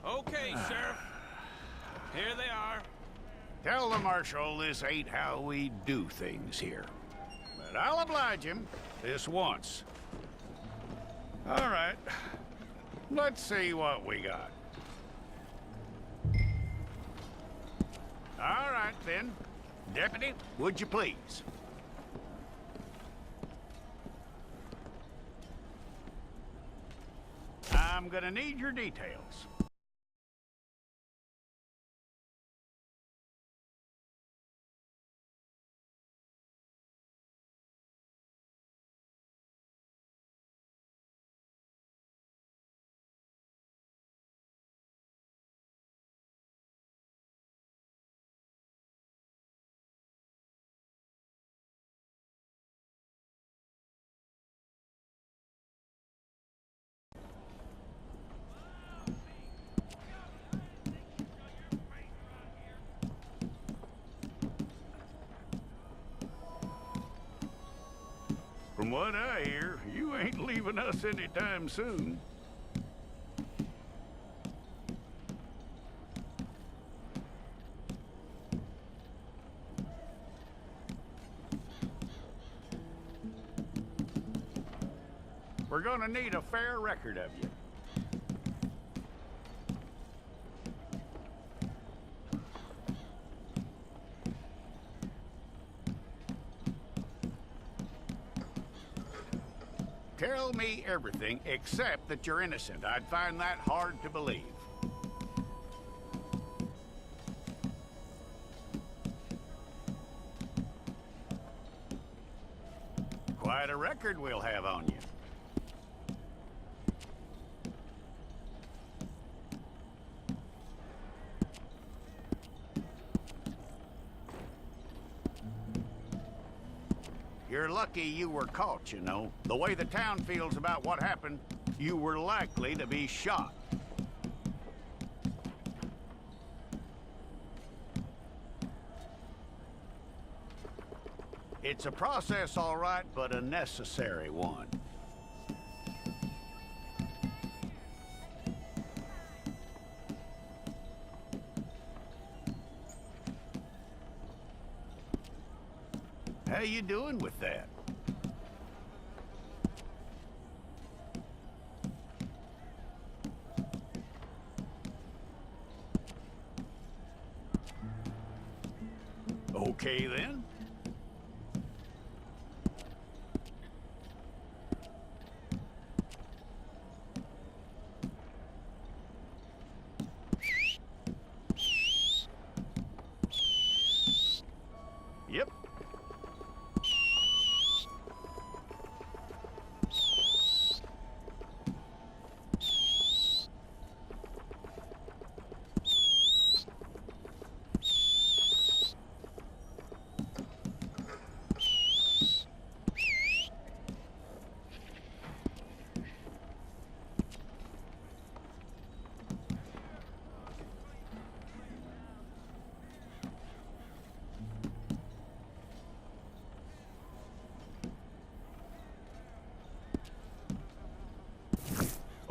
Okay, Sheriff. Here they are. Tell the Marshal this ain't how we do things here. But I'll oblige him this once. All right. Let's see what we got. All right, then. Deputy, would you please? I'm gonna need your details. From what I hear, you ain't leaving us anytime soon. We're gonna need a fair record of you. Tell me everything except that you're innocent. I'd find that hard to believe. Quite a record we'll have on you. You're lucky you were caught, you know. The way the town feels about what happened, you were likely to be shot. It's a process, all right, but a necessary one. How you doing with that? Okay, then. Yep.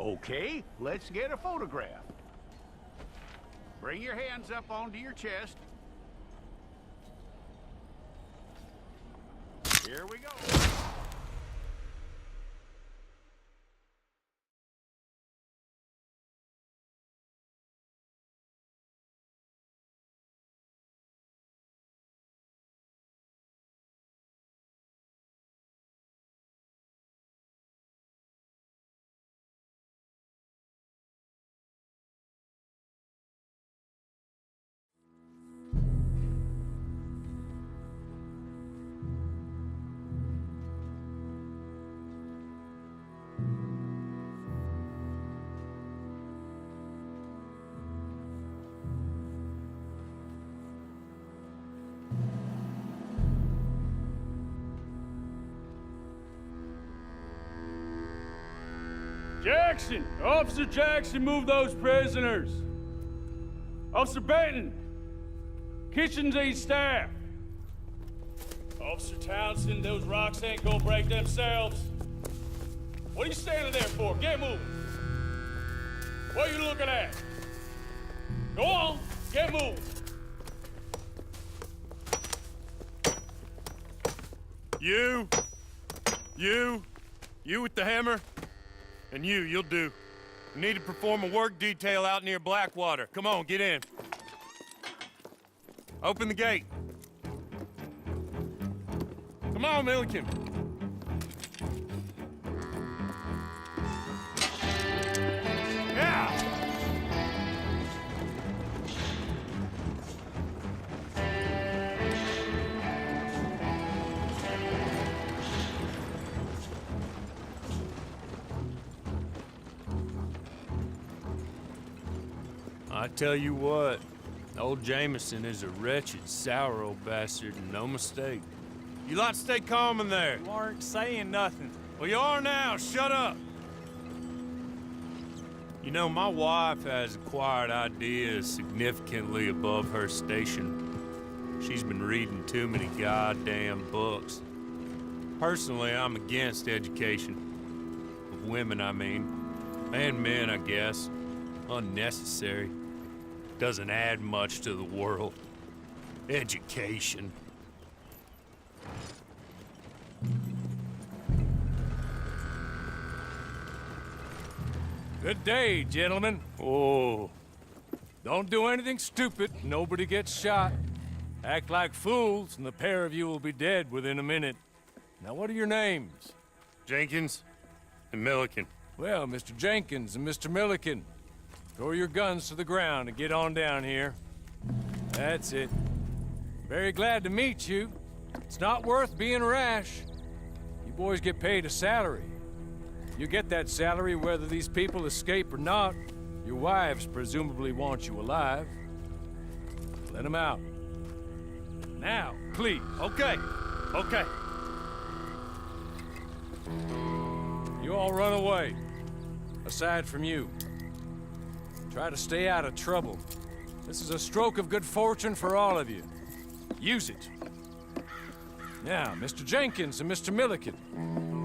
Okay, let's get a photograph. Bring your hands up onto your chest. Here we go. Jackson! Officer Jackson, move those prisoners! Officer Benton! Kitchens aid staff! Officer Townsend, those rocks ain't gonna break themselves. What are you standing there for? Get moving! What are you looking at? Go on, get moving. You with the hammer, and you'll do. We need to perform a work detail out near Blackwater. Come on, get in. Open the gate. Come on, Milliken. Yeah! I tell you what, old Jameson is a wretched, sour old bastard, and no mistake. You lot stay calm in there. You aren't saying nothing. Well, you are now. Shut up. You know, my wife has acquired ideas significantly above her station. She's been reading too many goddamn books. Personally, I'm against education. Of women, I mean. And men, I guess. Unnecessary. Doesn't add much to the world. Education. Good day, gentlemen. Oh, Don't do anything stupid. Nobody gets shot. Act like fools, and the pair of you will be dead within a minute. Now, what are your names? Jenkins and Milliken. Well, Mr. Jenkins and Mr. Milliken, throw your guns to the ground and get on down here. That's it. Very glad to meet you. It's not worth being rash. You boys get paid a salary. You get that salary whether these people escape or not. Your wives presumably want you alive. Let them out. Now, please. Okay. You all run away. Aside from you. Try to stay out of trouble. This is a stroke of good fortune for all of you. Use it. Now, Mr. Jenkins and Mr. Milliken,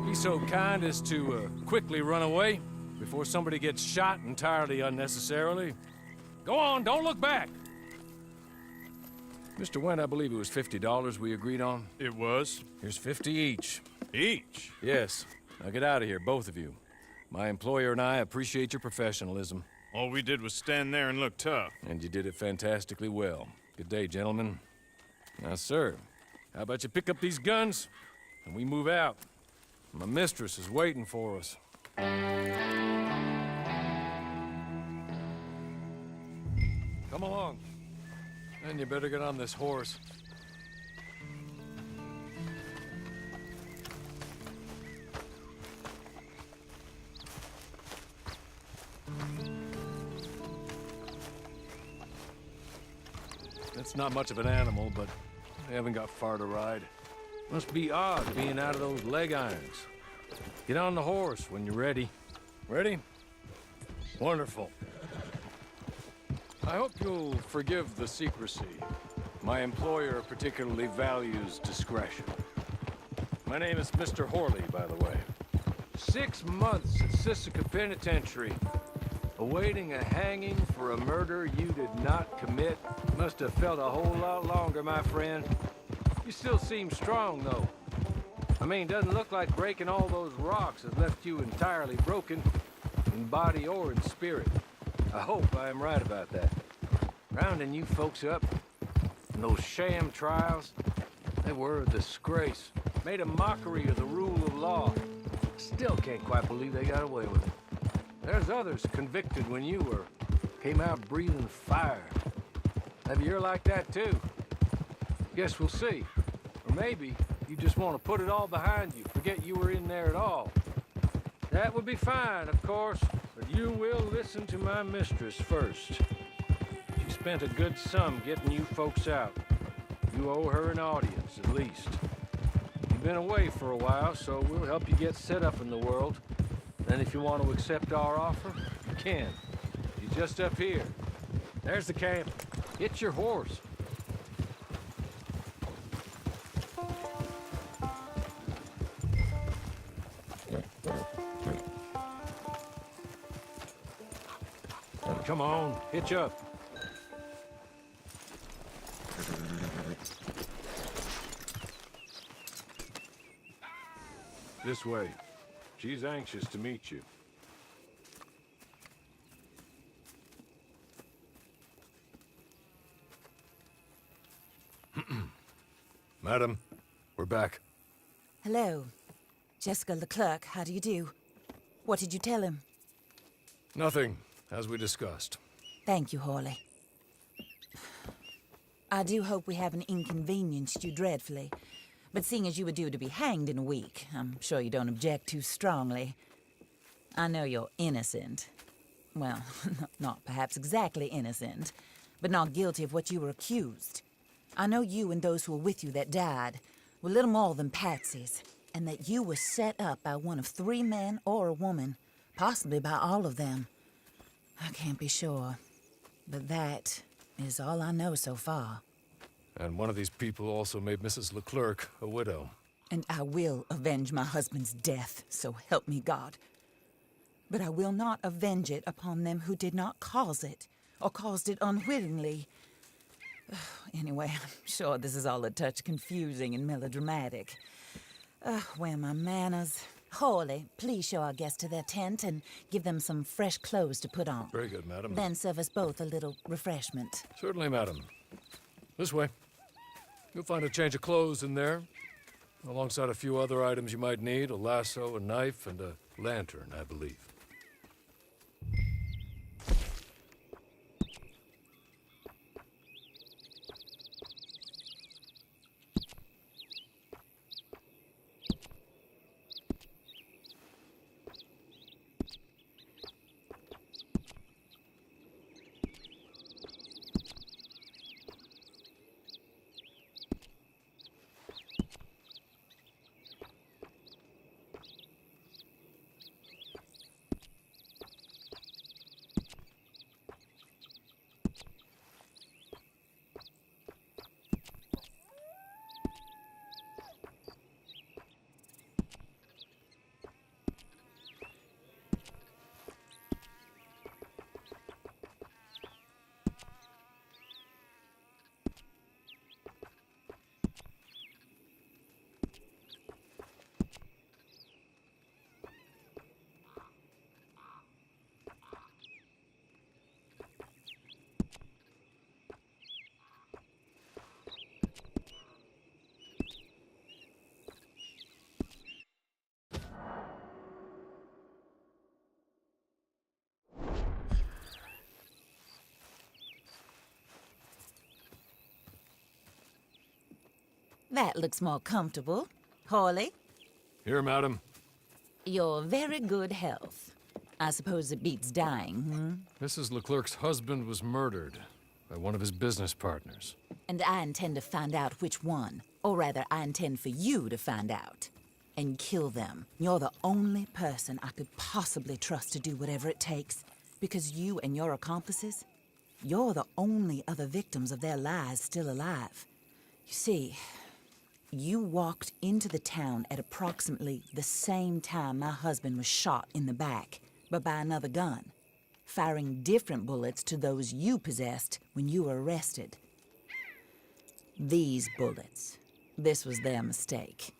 be so kind as to quickly run away before somebody gets shot entirely unnecessarily. Go on, don't look back. Mr. Wendt, I believe it was $50 we agreed on. It was. Here's 50 each. Each? Yes. Now get out of here, both of you. My employer and I appreciate your professionalism. All we did was stand there and look tough. And you did it fantastically well. Good day, gentlemen. Now, sir, how about you pick up these guns and we move out? My mistress is waiting for us. Come along. And you better get on this horse. It's not much of an animal, but they haven't got far to ride. Must be odd being out of those leg irons. Get on the horse when you're ready. Ready? Wonderful. I hope you'll forgive the secrecy. My employer particularly values discretion. My name is Mr. Horley, by the way. 6 months at Sisika Penitentiary, awaiting a hanging for a murder you did not commit. Must have felt a whole lot longer, my friend. You still seem strong, though. I mean, doesn't look like breaking all those rocks has left you entirely broken, in body or in spirit. I hope I am right about that. Rounding you folks up, and those sham trials, they were a disgrace. Made a mockery of the rule of law. Still can't quite believe they got away with it. There's others convicted when you were, came out breathing fire. Maybe you're like that too. Guess we'll see. Or maybe you just want to put it all behind you, forget you were in there at all. That would be fine, of course, but you will listen to my mistress first. She spent a good sum getting you folks out. You owe her an audience, at least. You've been away for a while, so we'll help you get set up in the world. Then if you want to accept our offer, you can. You're just up here. There's the camp. Get your horse. Come on, hitch up. This way. She's anxious to meet you. Madam, we're back. Hello. Jessica Leclerc, how do you do? What did you tell him? Nothing, as we discussed. Thank you, Hawley. I do hope we haven't inconvenienced you dreadfully. But seeing as you were due to be hanged in a week, I'm sure you don't object too strongly. I know you're innocent. Well, not perhaps exactly innocent, but not guilty of what you were accused. I know you and those who were with you that died were little more than patsies, and that you were set up by one of 3 men or a woman, possibly by all of them. I can't be sure, but that is all I know so far. And one of these people also made Mrs. Leclerc a widow. And I will avenge my husband's death, so help me God. But I will not avenge it upon them who did not cause it, or caused it unwittingly. Anyway, I'm sure this is all a touch confusing and melodramatic. Where are my manners? Hawley, please show our guests to their tent and give them some fresh clothes to put on. Very good, madam. Then serve us both a little refreshment. Certainly, madam. This way. You'll find a change of clothes in there, alongside a few other items you might need, a lasso, a knife, and a lantern, I believe. That looks more comfortable. Hawley, Here, madam. your very good health. I suppose it beats dying, Mrs. Leclerc's husband was murdered by one of his business partners. And I intend to find out which one. Or rather, I intend for you to find out. And kill them. You're the only person I could possibly trust to do whatever it takes. Because you and your accomplices, you're the only other victims of their lies still alive. You see, you walked into the town at approximately the same time my husband was shot in the back, but by another gun, firing different bullets to those you possessed when you were arrested. These bullets, this was their mistake.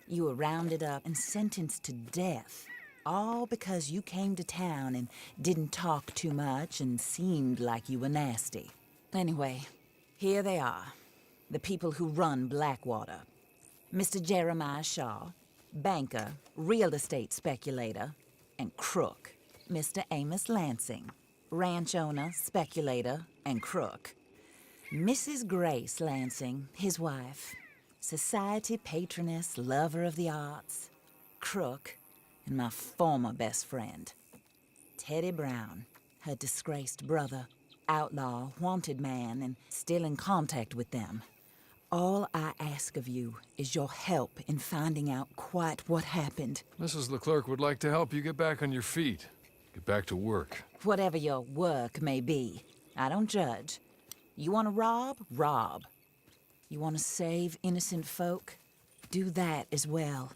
You were rounded up and sentenced to death, all because you came to town and didn't talk too much and seemed like you were nasty. Anyway, here they are. The people who run Blackwater. Mr. Jeremiah Shaw, banker, real estate speculator, and crook. Mr. Amos Lansing, ranch owner, speculator, and crook. Mrs. Grace Lansing, his wife, society patroness, lover of the arts, crook, and my former best friend. Teddy Brown, her disgraced brother, outlaw, wanted man, and still in contact with them. All I ask of you is your help in finding out quite what happened. Mrs. Leclerc would like to help you get back on your feet. Get back to work. Whatever your work may be, I don't judge. You want to rob? Rob. You want to save innocent folk? Do that as well.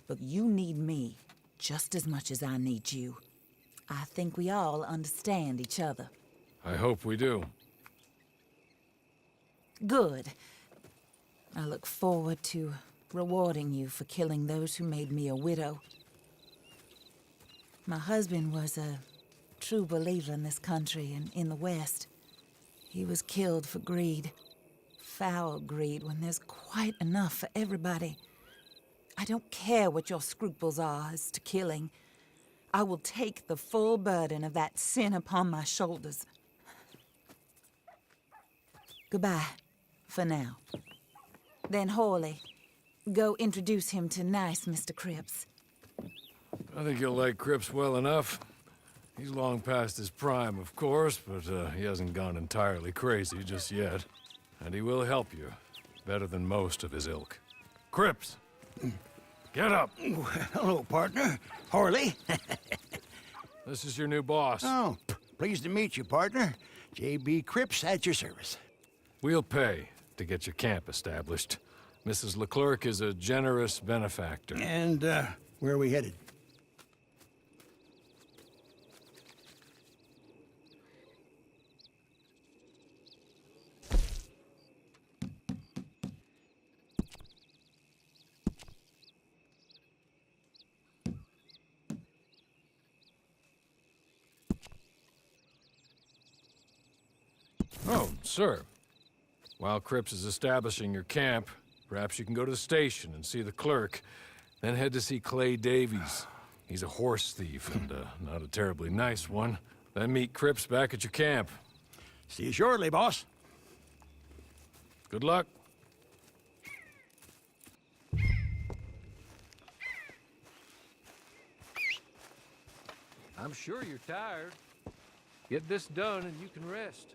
But you need me just as much as I need you. I think we all understand each other. I hope we do. Good. I look forward to rewarding you for killing those who made me a widow. My husband was a true believer in this country and in the West. He was killed for greed. Foul greed when there's quite enough for everybody. I don't care what your scruples are as to killing. I will take the full burden of that sin upon my shoulders. Goodbye, for now. Then Hawley, go introduce him to nice Mr. Cripps. I think you'll like Cripps well enough. He's long past his prime, of course, but he hasn't gone entirely crazy just yet. And he will help you, better than most of his ilk. Cripps! Get up! Hello, partner. Harley. This is your new boss. Oh, pleased to meet you, partner. J.B. Cripps at your service. We'll pay to get your camp established. Mrs. Leclerc is a generous benefactor. And, where are we headed? Oh, sir. While Cripps is establishing your camp, perhaps you can go to the station and see the clerk, then head to see Clay Davies. He's a horse thief, and not a terribly nice one. Then meet Cripps back at your camp. See you shortly, boss. Good luck. I'm sure you're tired. Get this done and you can rest.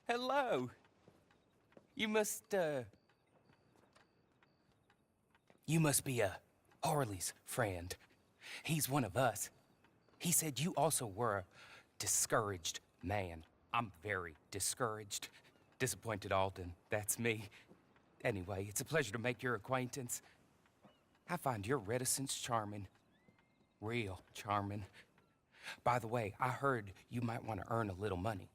Hello. You must be Harley's friend. He's one of us. He said you also were a discouraged man. I'm very discouraged. Disappointed Alden, that's me. Anyway, it's a pleasure to make your acquaintance. I find your reticence charming. Real charming. By the way, I heard you might want to earn a little money.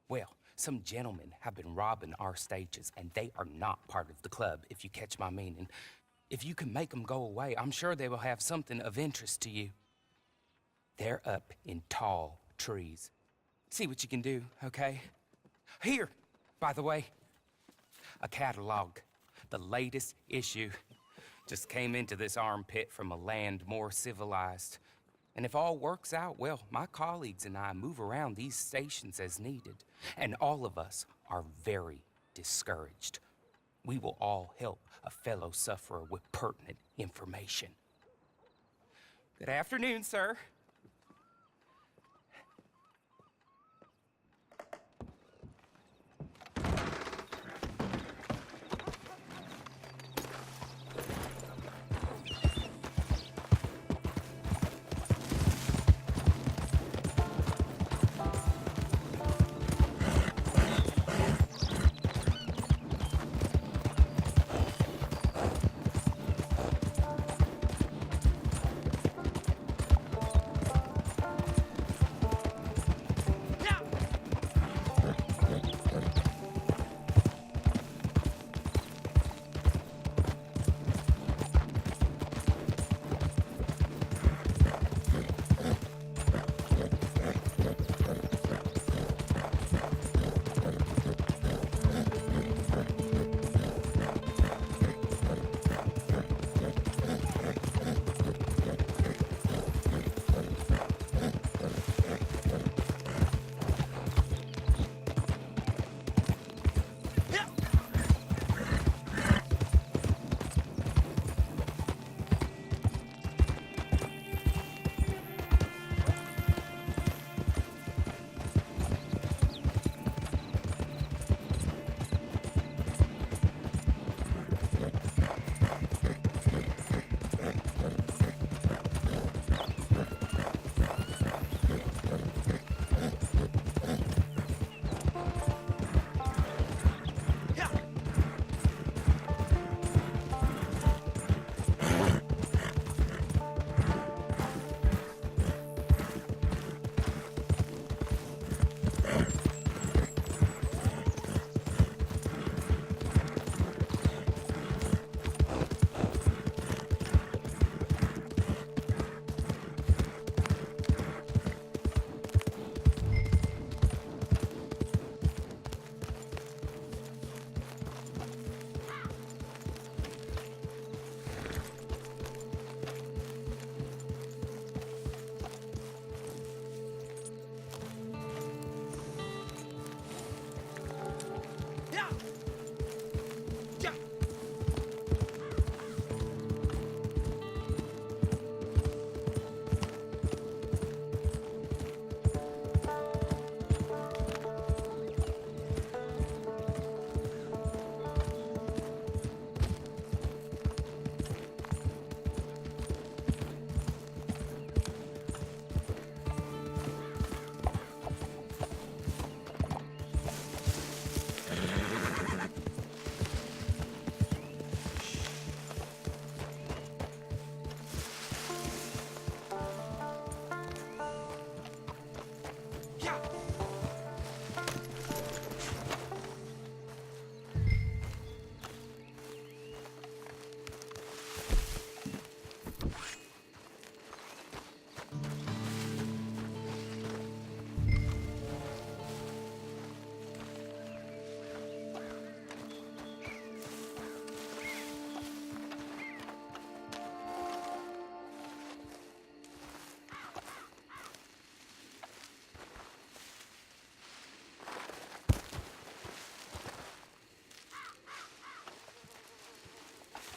Well, some gentlemen have been robbing our stages, and they are not part of the club, if you catch my meaning. If you can make them go away, I'm sure they will have something of interest to you. They're up in tall trees. See what you can do, okay? Here, by the way, a catalog. The latest issue. Just came into this armpit from a land more civilized. And if all works out well, my colleagues and I move around these stations as needed. And all of us are very discouraged. We will all help a fellow sufferer with pertinent information. Good afternoon, sir.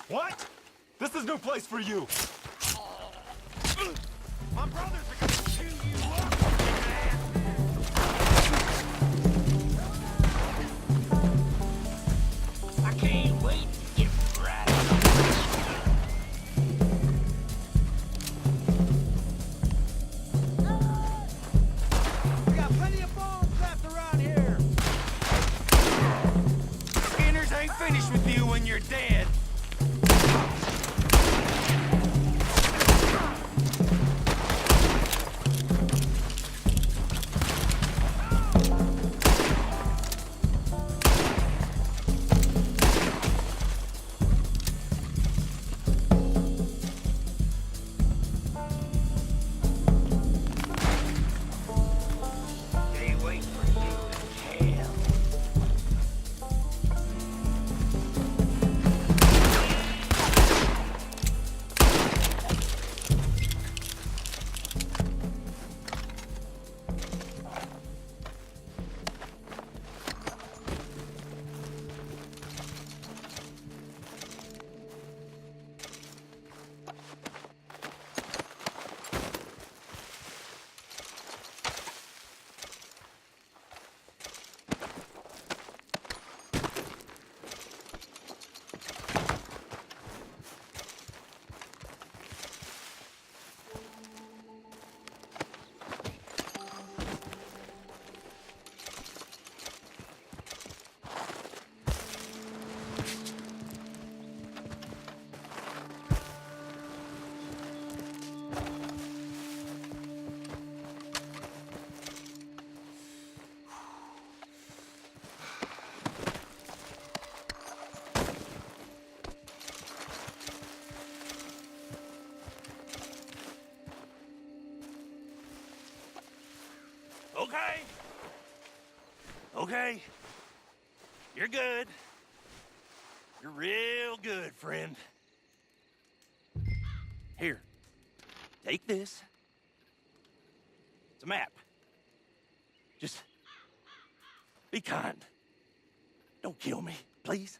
What? This is no place for you. My brothers are gonna chew you up, man. I can't wait to get right. We got plenty of bombs left around here. Skinners ain't finished with you when you're dead. okay? Okay. You're good. You're real good, friend. Here. Take this. It's a map. Just be kind. Don't kill me, please.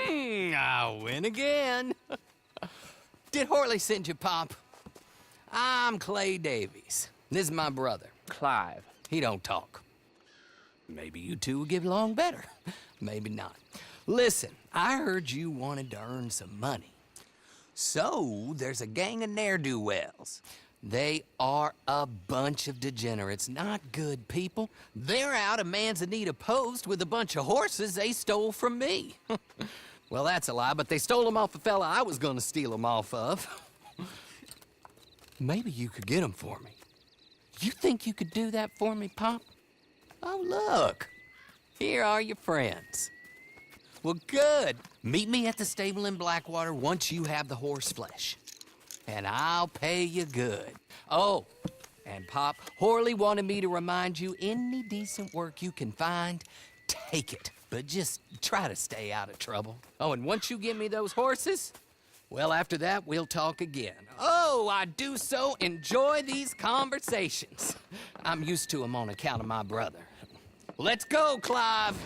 I win again. Did Horley send you, Pop? I'm Clay Davies. This is my brother, Clive. He don't talk. Maybe you two will get along better. Maybe not. Listen, I heard you wanted to earn some money. So, there's a gang of ne'er-do-wells. They are a bunch of degenerates, not good people. They're out of Manzanita Post with a bunch of horses they stole from me. Well, that's a lie, but they stole them off a fella I was gonna steal them off of. Maybe you could get them for me. You think you could do that for me, Pop? Oh, look. Here are your friends. Well, good. Meet me at the stable in Blackwater once you have the horse flesh. And I'll pay you good. Oh, and Pop, Horley wanted me to remind you, any decent work you can find, take it. But just try to stay out of trouble. Oh, and once you give me those horses, well, after that, we'll talk again. Oh, I do so enjoy these conversations. I'm used to them on account of my brother. Let's go, Clive.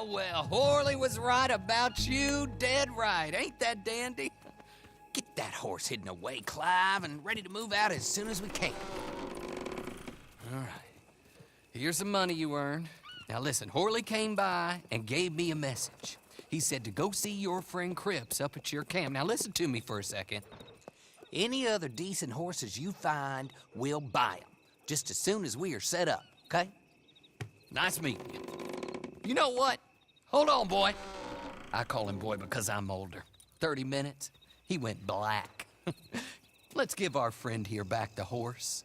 well, Horley was right about you, dead right. Ain't that dandy? Get that horse hidden away, Clive, and ready to move out as soon as we can. All right. Here's the money you earned. Now listen, Horley came by and gave me a message. He said to go see your friend Cripps up at your camp. Now listen to me for a second. Any other decent horses you find, we'll buy them. Just as soon as we are set up, okay? Nice meeting you. You know what? Hold on, boy. I call him boy because I'm older. 30 minutes, he went black. Let's give our friend here back the horse.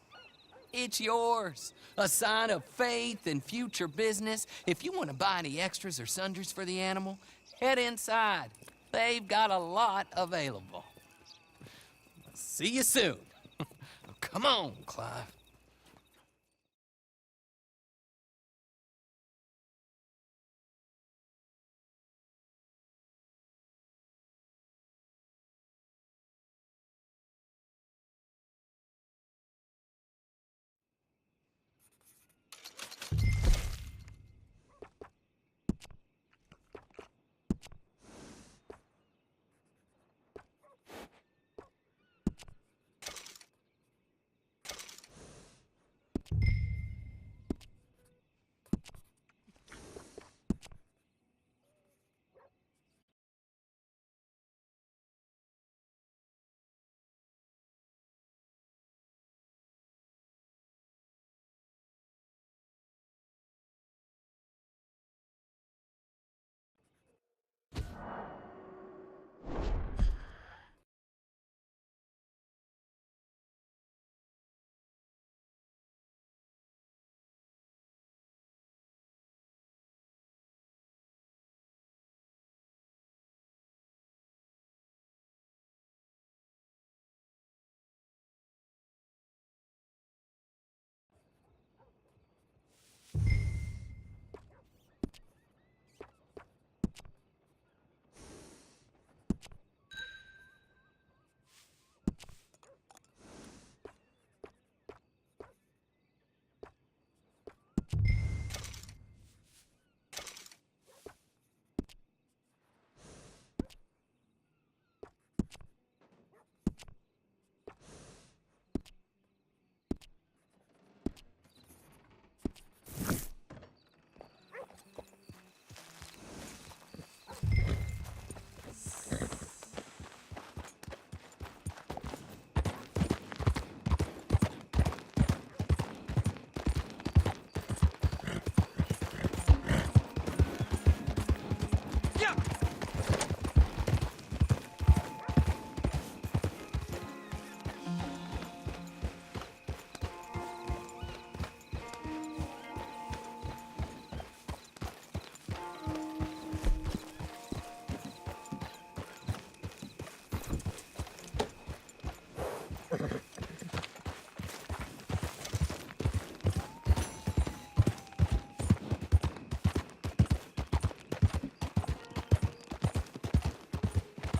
It's yours. A sign of faith and future business. If you want to buy any extras or sundries for the animal, head inside. They've got a lot available. See you soon. Come on, Clive.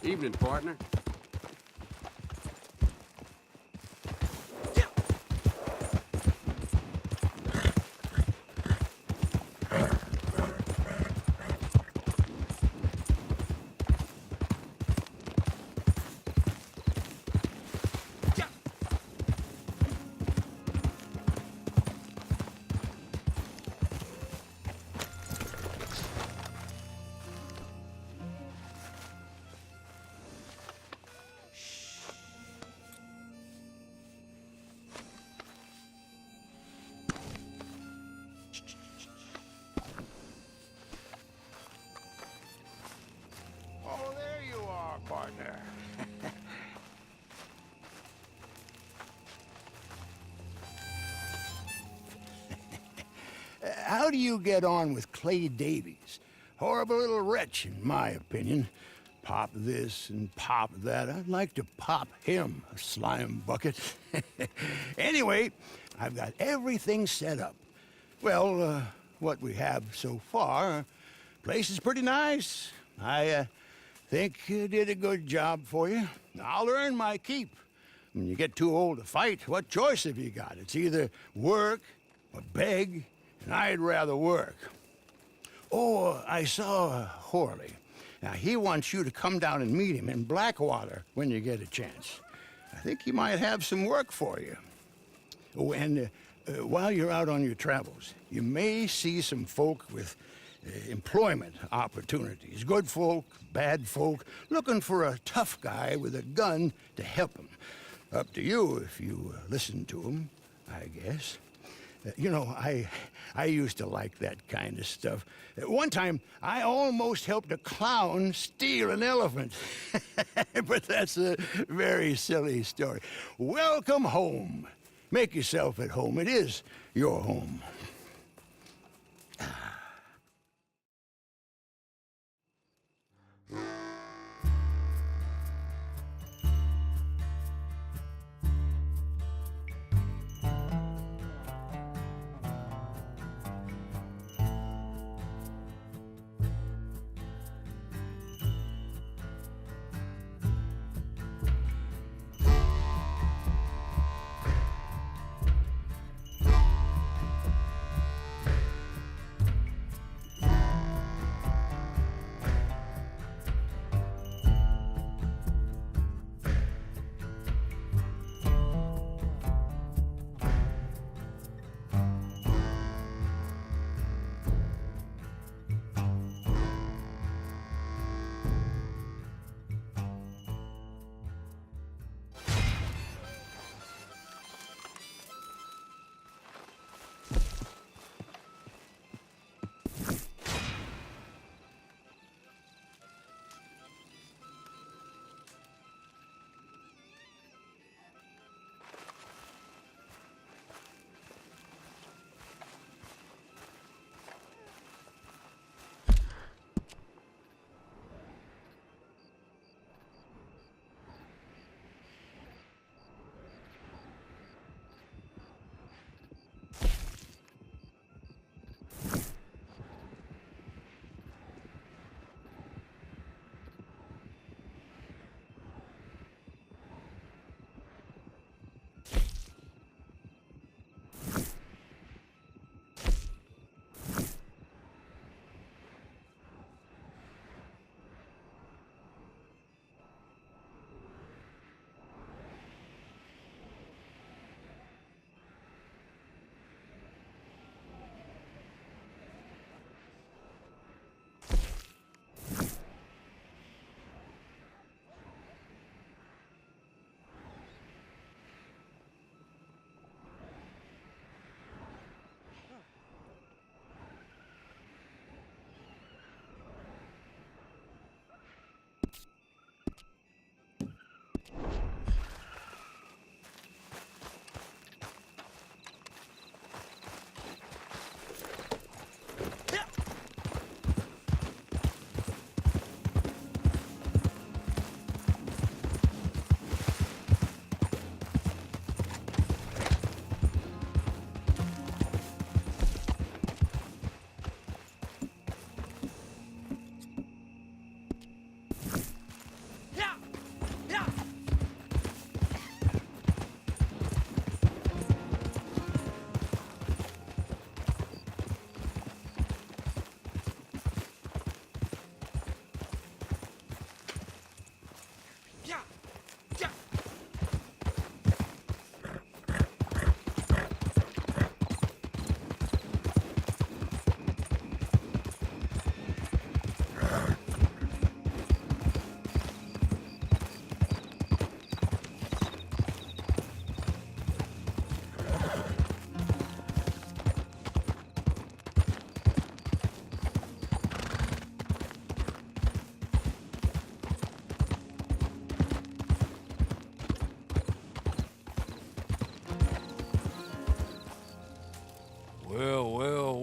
Evening, partner. Oh, there you are, partner. How do you get on with Clay Davies? Horrible little wretch, in my opinion. Pop this and pop that. I'd like to pop him, a slime bucket. Anyway, I've got everything set up. Well, what we have so far, place is pretty nice. I think you did a good job for you. I'll earn my keep. When you get too old to fight, what choice have you got? It's either work or beg, and I'd rather work. Oh, I saw Horley. Now, he wants you to come down and meet him in Blackwater when you get a chance. I think he might have some work for you. Oh, and while you're out on your travels, you may see some folk with employment opportunities. Good folk, bad folk, looking for a tough guy with a gun to help them. Up to you if you listen to them, I guess. You know, I used to like that kind of stuff. One time, I almost helped a clown steal an elephant. But that's a very silly story. Welcome home. Make yourself at home. It is your home.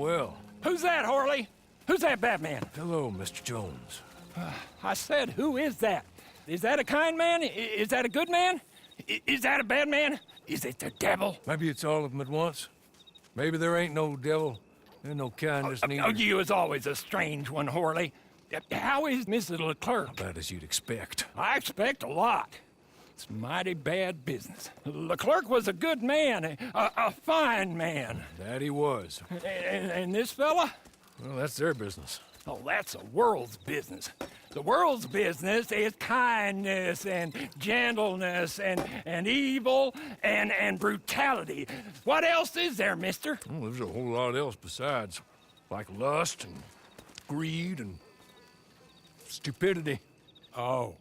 Well. Who's that, Harley? Who's that Batman? Hello, Mr. Jones. I said, who is that? Is that a kind man? Is that a good man? Is that a bad man? Is it the devil? Maybe it's all of them at once. Maybe there ain't no devil. There's no kindness neither. You was always a strange one, Harley. How is Mrs. Leclerc? About as you'd expect. I expect a lot. It's mighty bad business. Leclerc was a good man, a fine man. That he was. And this fella? Well, that's their business. Oh, that's the world's business. The world's business is kindness and gentleness and evil and brutality. What else is there, mister? Well, there's a whole lot else besides, like lust and greed and stupidity. Oh,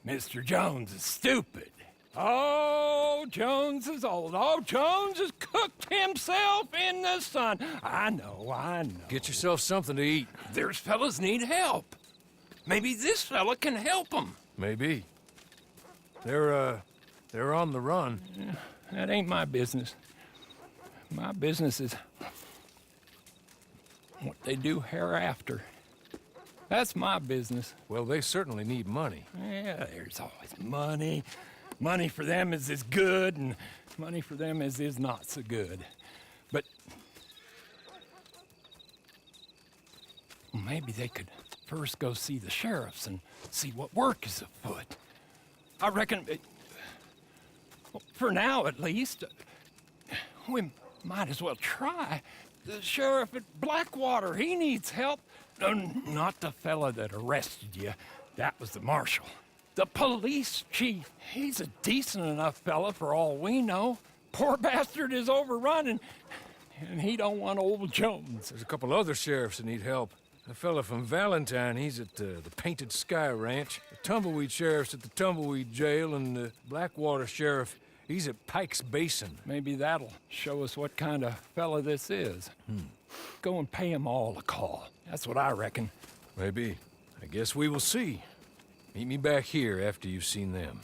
Mr. Jones is stupid. Oh, Jones is old. Oh, Jones has cooked himself in the sun. I know. Get yourself something to eat. There's fellas need help. Maybe this fella can help them. Maybe. They're on the run. Yeah, that ain't my business. My business is what they do hereafter. That's my business. Well, they certainly need money. Yeah, there's always money. Money for them is good, and money for them is not so good. But maybe they could first go see the sheriffs and see what work is afoot. I reckon, well, for now at least, we might as well try. The sheriff at Blackwater, he needs help. Not the fella that arrested you. That was the marshal. The police chief, he's a decent enough fella for all we know. Poor bastard is overrun, and he don't want old Jones. There's a couple other sheriffs that need help. A fella from Valentine, he's at the Painted Sky Ranch. The Tumbleweed sheriff's at the Tumbleweed Jail, and the Blackwater sheriff, he's at Pike's Basin. Maybe that'll show us what kind of fella this is. Go and pay 'em all a call. That's what I reckon. Maybe. I guess we will see. Meet me back here after you've seen them.